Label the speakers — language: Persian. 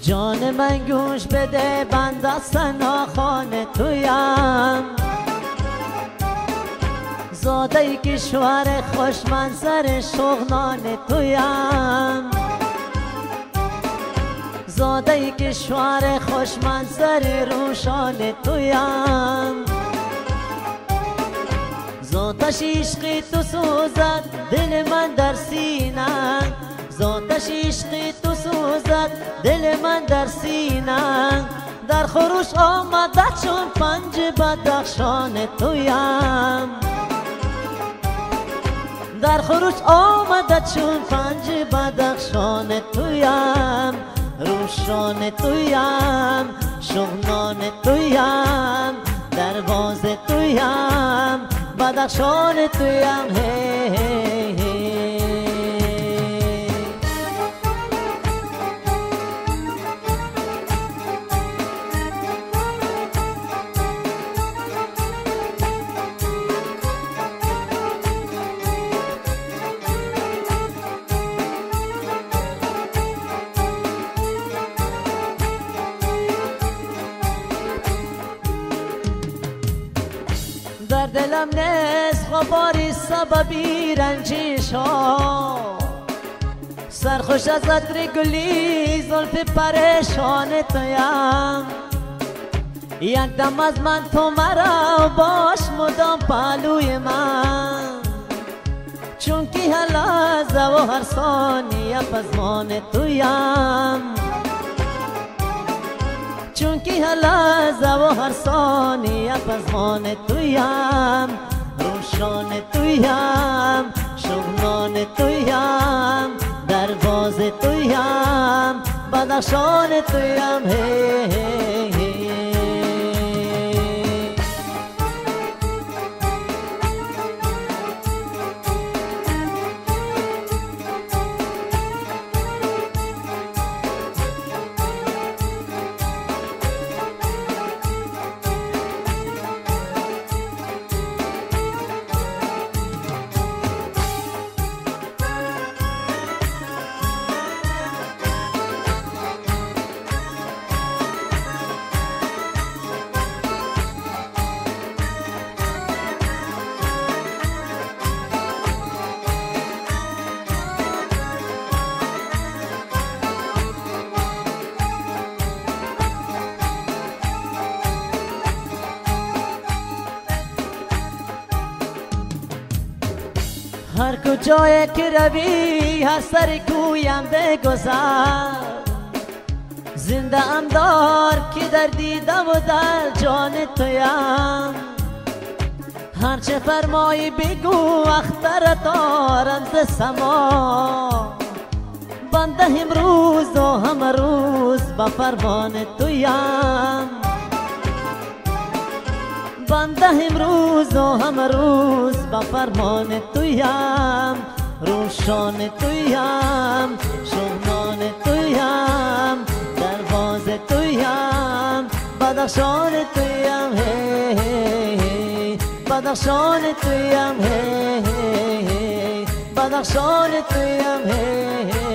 Speaker 1: جان من گوش بده بند از سناخان تویم، زاده کشور خوش منظر شغنان تویم، زاده کشور خوش منظر روشان تویم. زاتش عشقی تو سوزد دل من در سینه، زاتش عشقی تو سوزد دل من در سینه. در خروش آمده چون پنج بدخشان تویم، در خروش آمده چون پنج بدخشان تویم. روشان تویم، شغنان تویم، درواز تویم، بدخشان تویم. هی هی هی. در دلم نیست خبری سببی رنجش ها، سرخوش از عطر گلی زلف پریشان تویم. یک دم از من تو مرا باش مدام پهلوی من، چون که هر لحظه و هر ثانیه پزمان تویم، چون که هر لحظه و هر ثانیه پزمان تویم. روشان تویم، شغنان تویم، درواز تویم، بدخشان تویم. هی هی هی. هر کجای که روی هر سر کویم بگذر، زنده ام دار که در دیده و در جان تویم. هرچه فرمایی بگو اخترت آرم ز سما، بنده امروز و همه روز به فرمان تویم، بنده امروز و همه روز به فرمان تویم. روشان تویم، شغنان تویم، درواز تویم، بدخشان تویم. هی هی هی. بدخشان تویم. هی هی هی. بدخشان تویم. هی هی.